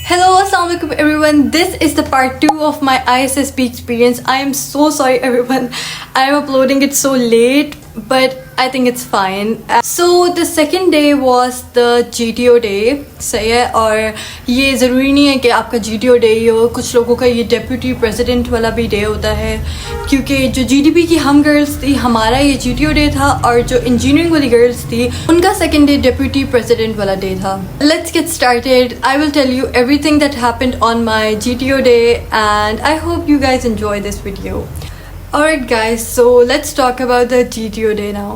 Hello, Assalamualaikum everyone. This is the part 2 of my ISSP experience. I am so sorry everyone. I am uploading it so late, but I think it's fine. So the second day was the GTO day. صحیح ہے. اور یہ ضروری نہیں ہے کہ آپ کا GTO ڈے ہی ہو. کچھ لوگوں کا یہ ڈیپیوٹی پریزیڈنٹ والا بھی ڈے ہوتا ہے, کیونکہ جو GDP کی ہم گرلس تھی, ہمارا یہ GTO ڈے تھا, اور جو انجینئرنگ والی گرلس تھی ان کا سیکنڈ ڈے ڈیپیوٹی پریزیڈنٹ والا ڈے تھا. Let's get started. I will tell you everything that happened on my GTO day and I hope you guys enjoy this video. Alright guys, so let's talk about the GTO day now.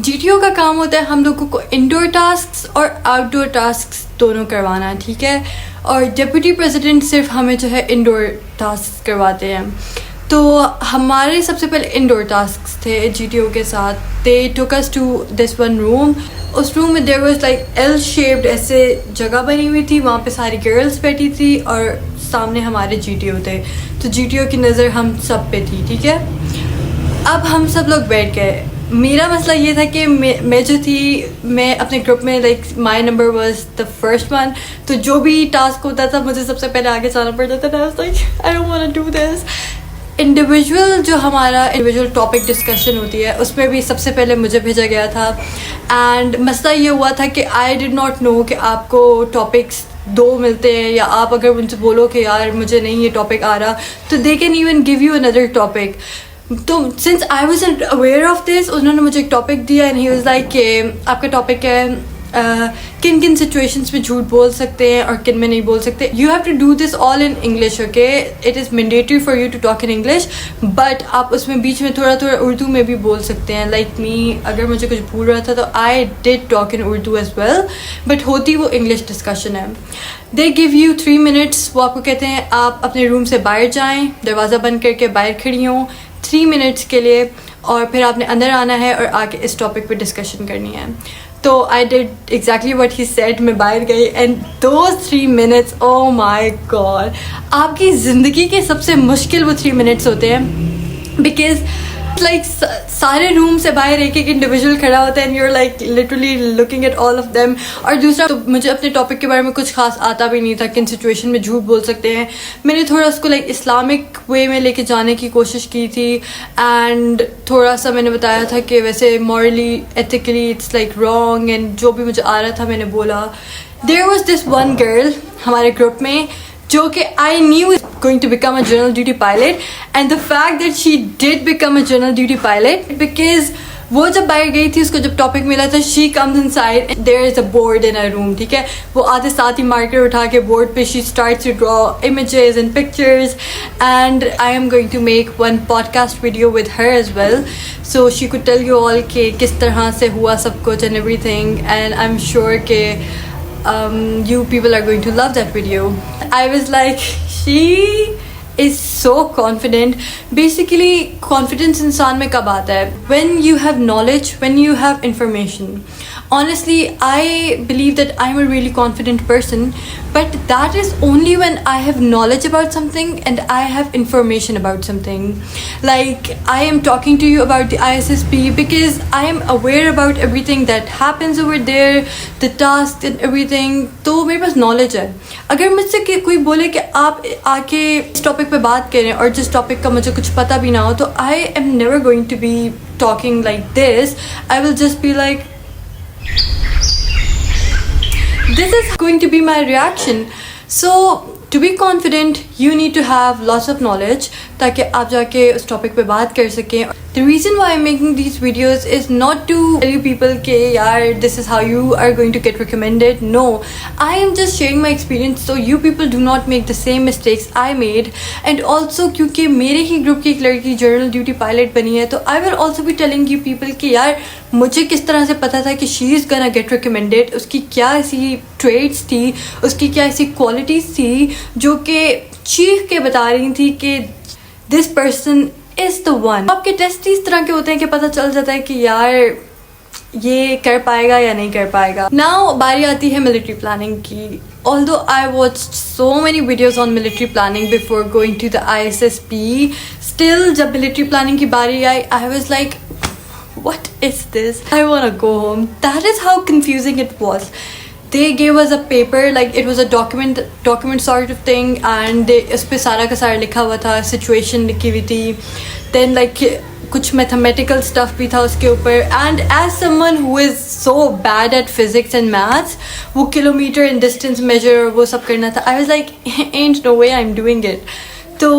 GTO کا کام ہوتا ہے ہم لوگوں کو Indore tasks اور out ڈور tasks دونوں کروانا, ٹھیک ہے. اور ڈپٹی پریزیڈنٹ صرف ہمیں جو ہے انڈور ٹاسک کرواتے ہیں. تو ہمارے سب سے پہلے انڈور ٹاسکس تھے GTO کے ساتھ. They took us to this one room. اس روم میں there was like L shaped ایسے جگہ بنی ہوئی تھی, وہاں پہ ساری گرلس بیٹھی تھی اور سامنے ہمارے GTO تھے. تو GTO کی نظر ہم سب پہ تھی, ٹھیک ہے. اب ہم سب لوگ بیٹھ گئے. میرا مسئلہ یہ تھا کہ میں جو تھی, میں اپنے گروپ میں like my number was the first one, تو جو بھی ٹاسک ہوتا تھا مجھے سب سے پہلے آگے جانا پڑتا تھا. I don't want to do this. Individual جو ہمارا انڈیویژول ٹاپک ڈسکشن ہوتی ہے اس میں بھی سب سے پہلے مجھے بھیجا گیا تھا. اینڈ مسئلہ یہ ہوا تھا کہ آئی ڈڈ ناٹ نو کہ آپ کو ٹاپکس دو ملتے ہیں, یا آپ اگر ان سے بولو کہ یار مجھے نہیں یہ ٹاپک آ رہا تو they can even give you another topic. تو since I was aware of this, انہوں نے مجھے ایک ٹاپک دیا اینڈ ہی واز لائک کہ آپ کا ٹاپک ہے کن کن سچویشنس میں جھوٹ بول سکتے ہیں اور کن میں نہیں بول سکتے. You have to do this all in English, okay. It is mandatory for you to talk in English, but آپ اس میں بیچ میں تھوڑا تھوڑا اردو میں بھی بول سکتے ہیں. لائک می, اگر مجھے کچھ بھول رہا تھا تو I did talk in Urdu as well, but ہوتی وہ انگلش ڈسکشن ہے. They gave you 3 minutes. وہ آپ کو کہتے ہیں آپ اپنے روم سے باہر جائیں, دروازہ بند کر کے باہر کھڑی ہوں 3 minutes کے لیے, اور پھر آپ نے اندر آنا ہے اور آ کے اس ٹاپک پہ ڈسکشن کرنی ہے. تو I did exactly what he said. میں باہر گئی and those 3 minutes, O my God, آپ کی زندگی کے سب سے مشکل وہ 3 minutes ہوتے ہیں. بیکاز لائک سارے روم سے باہر ایک ایک انڈیویژول کھڑا ہوتا ہے and you are like literally looking at all of them. اور دوسرا, تو مجھے اپنے ٹاپک کے بارے میں کچھ خاص آتا بھی نہیں تھا, کن سچویشن میں جھوٹ بول سکتے ہیں. میں نے تھوڑا اس کو لائک اسلامک وے میں لے کے جانے کی کوشش کی تھی, اینڈ تھوڑا سا میں نے بتایا تھا کہ ویسے morally ethically it's like wrong, and جو بھی مجھے آ رہا تھا میں نے بولا. There was this one girl ہمارے گروپ میں جو کہ I knew is going to become a general duty pilot, and the fact that she did become a general duty pilot, because وہ جب باہر گئی تھی اس کو جب ٹاپک ملا تھا, she comes inside and there is a board in her room, ٹھیک ہے. وہ آتے ساتھ ہی مارکر اٹھا کے بورڈ پہ she starts to draw images and pictures, and I am going to make one podcast video with her as well, so she could tell you all کہ کس طرح سے ہوا سب کچھ and everything, and I'm sure کہ you people are going to love that video. I was like, she is so confident. Basically confidence انسان میں کب آتا ہے? When you have knowledge, when you have information. Honestly, I believe that I'm a really confident person, but that is only when I have knowledge about something and I have information about something. Like, I am talking to you about the ISSP because I am aware about everything that happens over there, the tasks and everything. تو میرے پاس knowledge ہے. اگر مجھ سے کوئی بولے کہ آپ آ کے اس ٹاپک پہ بات کریں اور جس ٹاپک کا مجھے کچھ پتہ بھی نہ ہو, تو I am never going to be talking like this. I will just be like, this is going to be my reaction. So to be confident you need to have lots of knowledge تاکہ آپ جا کے اس topic پہ بات کر سکیں. The reason why I'm making these videos is not to tell you people کہ یار this is how you are going to get recommended. No, I am just sharing my experience so you people do not make the same mistakes I made. And also کیونکہ میرے ہی group کی ایک لڑکی general duty pilot بنی ہے, تو I will also be telling you people کہ یار مجھے کس طرح سے پتا تھا کہ she is gonna get recommended, اس کی کیا ایسی ٹریٹس تھی, اس کی کیا ایسی کوالٹیز تھی جو کہ چیخ کے بتا رہی تھی کہ this person is the one. آپ کے ٹیسٹ اس طرح کے ہوتے ہیں کہ پتہ چل جاتا ہے کہ یار یہ کر پائے گا یا نہیں کر پائے گا. ناؤ باری آتی ہے ملٹری پلاننگ کی. Although I watched so many videos on military planning before going to the ISSP, still جب military planning کی باری آئی I was like, what is this? I want to go home. That is how confusing it was. they gave us a paper, like it was a document sort of thing, and اس پہ سارا کا سارا لکھا ہوا تھا, situation لکھی ہوئی تھی, then like کچھ میتھمیٹیکل اسٹف بھی تھا اس کے اوپر. And as someone who is so bad at physics and maths, وہ kilometre and distance measure وہ سب کرنا تھا. I was like ain't no way I am doing it. تو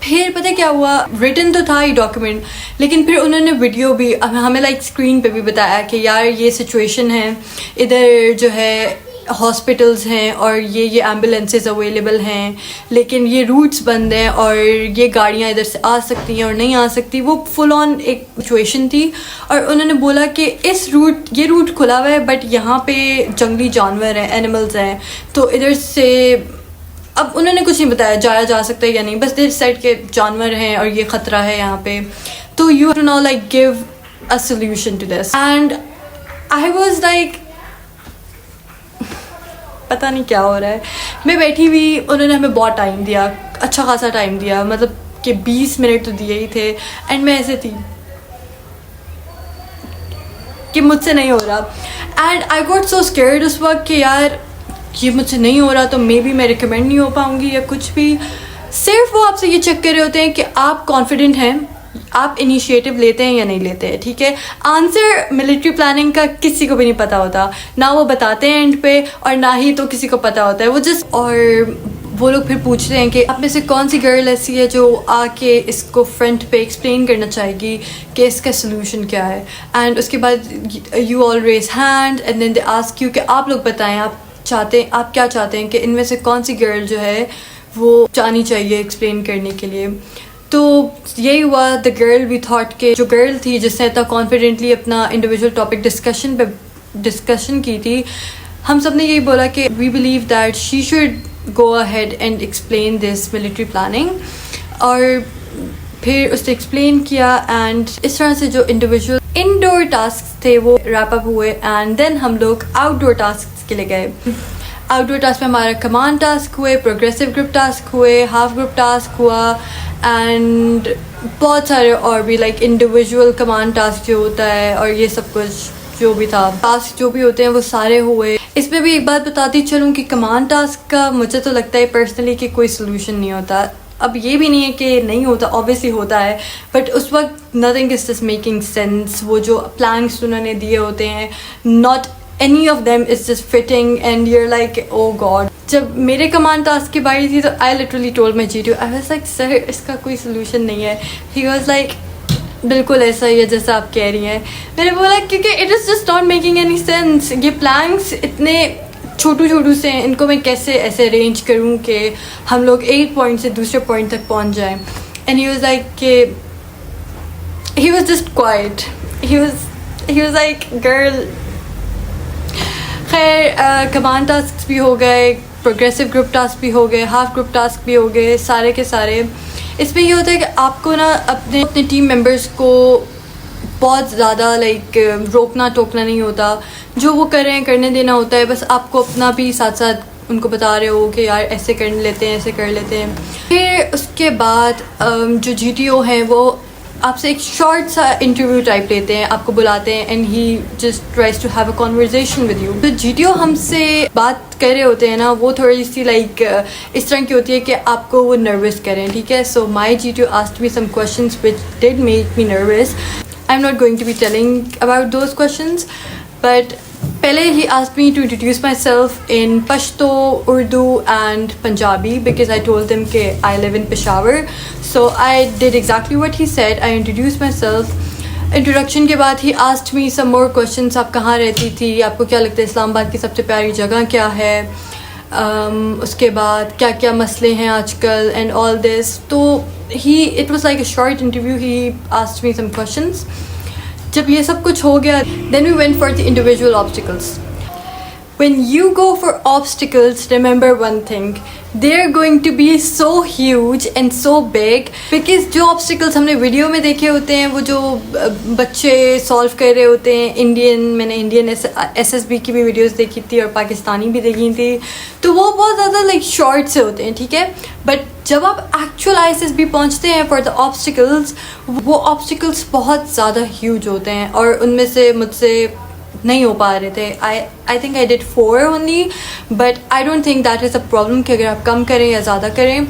پھر پتہ کیا ہوا, ریٹن تو تھا ہی ڈاکیومنٹ, لیکن پھر انہوں نے ویڈیو بھی ہمیں لائک اسکرین پہ بھی بتایا کہ یار یہ سچویشن ہے, ادھر جو ہے ہاسپٹلز ہیں اور یہ ایمبولینسز اویلیبل ہیں, لیکن یہ روٹس بند ہیں اور یہ گاڑیاں ادھر سے آ سکتی ہیں اور نہیں آ سکتی. وہ فل آن ایک سچویشن تھی. اور انہوں نے بولا کہ یہ روٹ کھلا ہوا ہے, بٹ یہاں پہ جنگلی جانور ہیں, اینیملز ہیں, تو ادھر سے اب انہوں نے کچھ نہیں بتایا جایا جا سکتا ہے یا نہیں, بس دیر سائڈ کے جانور ہیں اور یہ خطرہ ہے یہاں پہ. تو you have to now like give a solution to this. And I was like پتہ نہیں کیا ہو رہا ہے. میں بیٹھی ہوئی, انہوں نے ہمیں بہت ٹائم دیا, اچھا خاصا ٹائم دیا, مطلب کہ 20 منٹ تو دیے ہی تھے. اینڈ میں ایسے تھی کہ مجھ سے نہیں ہو رہا. And I got so scared اس وقت کہ یار یہ مجھ سے نہیں ہو رہا تو مے بی میں ریکمینڈ نہیں ہو پاؤں گی یا کچھ بھی. صرف وہ آپ سے یہ چیک کر رہے ہوتے ہیں کہ آپ کانفیڈنٹ ہیں, آپ انیشیٹو لیتے ہیں یا نہیں لیتے ہیں. ٹھیک ہے, آنسر ملٹری پلاننگ کا کسی کو بھی نہیں پتہ ہوتا, نہ وہ بتاتے ہیں اینڈ پہ اور نہ ہی تو کسی کو پتہ ہوتا ہے. وہ جسٹ, اور وہ لوگ پھر پوچھتے ہیں کہ آپ میں سے کون سی گرل ایسی ہے جو آ کے اس کو فرنٹ پہ ایکسپلین کرنا چاہے گی کہ اس کا سلوشن کیا ہے. اینڈ اس کے بعد you all raise hand and then they ask you کہ آپ لوگ بتائیں آپ کیا چاہتے ہیں کہ ان میں سے کون سی گرل جو ہے وہ جانی چاہیے ایکسپلین کرنے کے لیے. تو یہی ہوا. دا گرل وی تھاٹ کہ جو گرل تھی جس نے اتنا کانفیڈنٹلی اپنا انڈیویجول ٹاپک ڈسکشن کی تھی, ہم سب نے یہی بولا کہ we believe that she should go ahead and explain this military planning. اور پھر اس نے ایکسپلین کیا, اینڈ اس طرح سے جو انڈیویجول انڈور ٹاسک تھے وہ ریپ اپ ہوئے. اینڈ دین ہم لوگ آؤٹ ڈور ٹاسک کے لیے گئے. آؤٹ ڈور ٹاسک میں ہمارا کمانڈ ٹاسک ہوئے, پروگریسو گروپ ٹاسک ہوئے, ہاف گروپ ٹاسک ہوا, اینڈ بہت سارے اور بھی لائک انڈیویژول کمانڈ ٹاسک جو ہوتا ہے اور یہ سب کچھ جو بھی تھا, ٹاسک جو بھی ہوتے ہیں وہ سارے ہوئے. اس میں بھی ایک بات بتاتی چلوں کہ کمانڈ ٹاسک کا مجھے تو لگتا ہے پرسنلی کہ کوئی سلوشن نہیں ہوتا. اب یہ بھی نہیں ہے کہ نہیں ہوتا, اوبیسلی ہوتا ہے, بٹ اس وقت nothing is just making sense. وہ جو پلانس انہوں نے دیے ہوتے ہیں, not any of them is just fitting and you're like oh god. جب میرے کمانڈ ٹاسک کی باری تھی تو I literally told my GTO, I was like sir اس کا کوئی solution نہیں ہے. He was like بالکل ایسا ہی ہے جیسا آپ کہہ رہی ہیں. میں نے بولا کیونکہ it is just not making any sense. یہ planks اتنے چھوٹو سے ہیں, ان کو میں کیسے ایسے ارینج کروں کہ ہم لوگ ایک پوائنٹ سے دوسرے پوائنٹ تک پہنچ جائیں. And he was like کہ he was just quiet. He was like girl. خیر کمانڈ ٹاسک بھی ہو گئے, پروگریسو گروپ ٹاسک بھی ہو گئے, ہاف گروپ ٹاسک بھی ہو گئے, سارے کے سارے. اس میں یہ ہوتا ہے کہ آپ کو نا اپنے ٹیم ممبرس کو بہت زیادہ لائک روکنا ٹوکنا نہیں ہوتا, جو وہ کر رہے ہیں کرنے دینا ہوتا ہے. بس آپ کو اپنا بھی ساتھ ساتھ ان کو بتا رہے ہو کہ یار ایسے کر لیتے ہیں, ایسے کر لیتے ہیں. پھر اس کے بعد جو GTO ہیں وہ آپ سے ایک شارٹ سا انٹرویو ٹائپ لیتے ہیں, آپ کو بلاتے ہیں and he just tries to have a conversation with you. تو GTO ہم سے بات کر رہے ہوتے ہیں نا, وہ تھوڑی سی لائک اس طرح کی ہوتی ہے کہ آپ کو وہ نروس کریں. ٹھیک ہے, سو مائی GTO asked me some questions which did make me nervous. I'm not going to be telling about those questions, but پہلے he asked me to introduce myself in Pashto, Urdu and Punjabi because I told them کہ I live in Peshawar. So I did exactly what he said. I introduced myself. Introduction کے بعد he asked me some more questions. آپ کہاں رہتی تھی, آپ کو کیا لگتا ہے اسلام آباد کی سب سے پیاری جگہ کیا ہے, اس کے بعد کیا کیا مسئلے ہیں آج کل and all this. تو it was like a short interview. He asked me some questions. جب یہ سب کچھ ہو گیا, then we went for the individual obstacles. When you go for obstacles, remember one thing, they're going to be so huge and so big because جو obstacles ہم نے video میں دیکھے ہوتے ہیں, وہ جو بچے سالو کر رہے ہوتے ہیں, میں نے انڈین SSB کی بھی ویڈیوز دیکھی تھی اور پاکستانی بھی دیکھی تھی, تو وہ بہت زیادہ لائک شارٹ سے ہوتے ہیں. ٹھیک ہے, بٹ جب آپ ایکچوئل ISSB پہنچتے ہیں فار دا آبسٹیکلس, وہ آبسٹیکلس بہت زیادہ ہیوج ہوتے ہیں. اور ان میں سے مجھ سے نہیں ہو پا رہے تھے. I think I did 4 only, but I don't think that is a problem کہ اگر آپ کم کریں یا زیادہ کریں,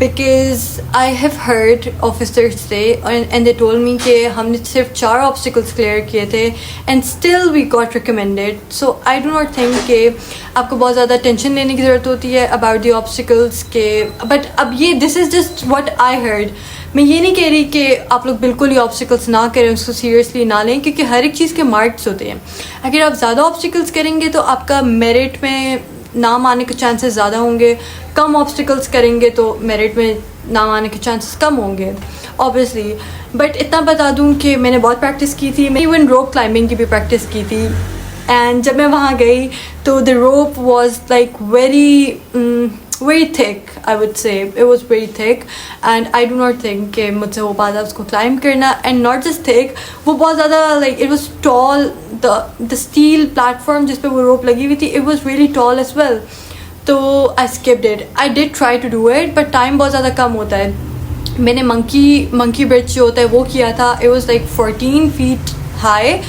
because I have heard officers say and they told me کہ ہم نے صرف 4 obstacles clear کیے تھے and still we got recommended. So I do not think کہ آپ کو بہت زیادہ ٹینشن لینے کی ضرورت ہوتی ہے about the obstacles کے, but اب یہ this is just what I heard. میں یہ نہیں کہہ رہی کہ آپ لوگ بالکل ہی آبسٹیکلس نہ کریں, اس کو سیریسلی نہ لیں, کیونکہ ہر ایک چیز کے مارکس ہوتے ہیں. اگر آپ زیادہ آبسٹیکلس کریں گے تو آپ کا میرٹ میں نام آنے کے چانسز زیادہ ہوں گے, کم آبسٹیکلس کریں گے تو میرٹ میں نام آنے کے چانسز کم ہوں گے اوبیسلی. بٹ اتنا بتا دوں کہ میں نے بہت پریکٹس کی تھی, میں ایون روپ کلائمبنگ کی بھی پریکٹس کی تھی. اینڈ جب میں وہاں گئی تو the rope was like very thick, I would say. It was very thick and I do not think کہ مجھ سے ہو پاتا اس کو کلائم کرنا. And not just thick, وہ بہت زیادہ like it was tall, the steel platform جس پہ وہ روپ لگی ہوئی تھی, it was really tall as well. تو I skipped it. I did try to do it but time بہت زیادہ کم ہوتا ہے. میں نے monkey bridge جو ہوتا ہے وہ کیا تھا. It was like 14 feet high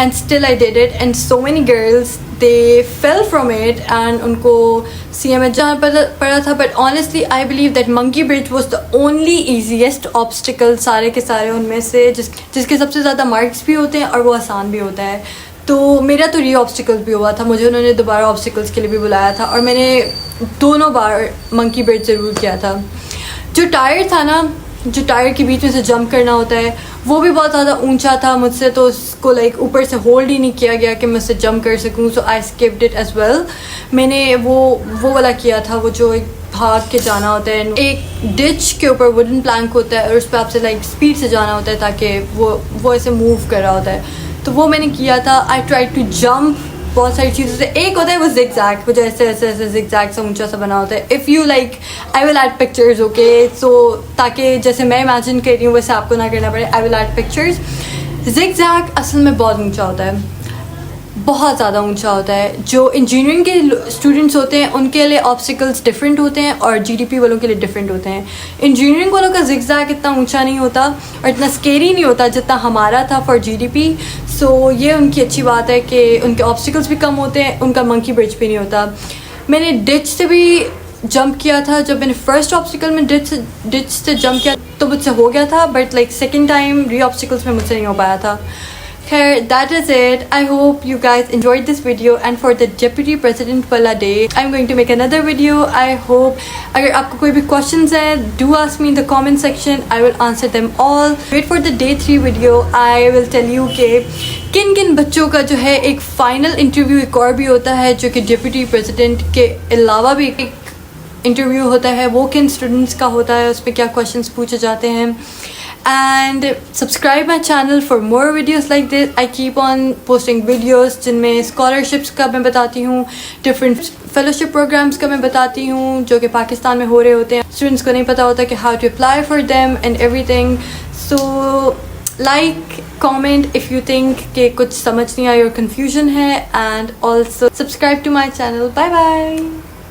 and still I did it, and so many girls they fell from it and ان کو CMH جانا پڑا تھا. But honestly I believe that monkey bridge was the only easiest obstacle سارے کے سارے ان میں سے, جس کے سب سے زیادہ مارکس بھی ہوتے ہیں اور وہ آسان بھی ہوتا ہے. تو میرا تو ری آبسٹیکلس بھی ہوا تھا, مجھے انہوں نے دوبارہ آبسٹیکلس کے لیے بھی بلایا تھا اور میں نے دونوں بار منکی برڈ ضرور کیا تھا. جو ٹائر تھا نا, جو ٹائر کے بیچ میں سے جمپ کرنا ہوتا ہے, وہ بھی بہت زیادہ اونچا تھا مجھ سے, تو اس کو لائک اوپر سے ہولڈ ہی نہیں کیا گیا کہ میں اس سے جمپ کر سکوں. سو آئی اسکپڈ اٹ ایز ویل. میں نے وہ والا کیا تھا, وہ جو ایک بھاگ کے جانا ہوتا ہے, ایک ڈچ کے اوپر ووڈن پلانک ہوتا ہے اور اس پہ آپ سے لائک اسپیڈ سے جانا ہوتا ہے تاکہ وہ ایسے موو کر رہا ہوتا ہے. تو وہ میں نے کیا تھا. آئی ٹرائی ٹو جمپ بہت ساری چیزوں سے. ایک ہوتا ہے وہ زگ زیگ, وہ جو ایسے ایسے ایسے زگ زیگ سا اونچا سا بنا ہوتا ہے. If you like I will add pictures, okay, so تاکہ جیسے میں امیجن کر رہی ہوں ویسے آپ کو نہ کرنا پڑے. I will add pictures. Zigzag اصل میں بہت اونچا ہوتا ہے, بہت زیادہ اونچا ہوتا ہے. جو انجینئرنگ کے اسٹوڈنٹس ہوتے ہیں ان کے لیے آبسٹیکلس ڈفرینٹ ہوتے ہیں اور GDP والوں کے لیے ڈفرینٹ ہوتے ہیں. انجینئرنگ والوں کا زگ زیگ اتنا اونچا نہیں ہوتا اور اتنا اسکیری نہیں ہوتا جتنا ہمارا تھا فار GDP. سو یہ ان کی اچھی بات ہے کہ ان کے آبسٹیکلس بھی کم ہوتے ہیں, ان کا منکی برج بھی نہیں ہوتا. میں نے ڈچ سے بھی جمپ کیا تھا. جب میں نے فرسٹ آبسٹیکل میں ڈچ سے جمپ کیا تو مجھ سے ہو گیا تھا, بٹ لائک سیکنڈ ٹائم ری آبسٹیکلس میں مجھ سے نہیں ہو پایا تھا. خیر, that is it. I hope you guys enjoyed this video, and for the Deputy President wala day I'm going to make another video. I hope agar aapko koi bhi questions hai, do ask me in the comment section. I will answer them all. Wait for the day 3 video. I will tell you کہ کن کن بچوں کا جو ہے ایک final interview ایک اور بھی ہوتا ہے جو کہ ڈپٹی پریزیڈنٹ کے علاوہ بھی ایک انٹرویو ہوتا ہے. وہ کن اسٹوڈنٹس کا ہوتا ہے, اس پہ کیا کویشچنس پوچھے جاتے ہیں. And subscribe my channel for more videos like this. I keep on posting videos جن میں scholarships کا میں بتاتی ہوں, different fellowship programs کا میں بتاتی ہوں جو کہ پاکستان میں ہو رہے ہوتے ہیں. اسٹوڈنٹس کو نہیں پتہ ہوتا کہ how to apply for them and everything. So like, comment if you think کہ کچھ سمجھ نہیں آئی اور confusion ہے, and also subscribe to my channel. Bye bye.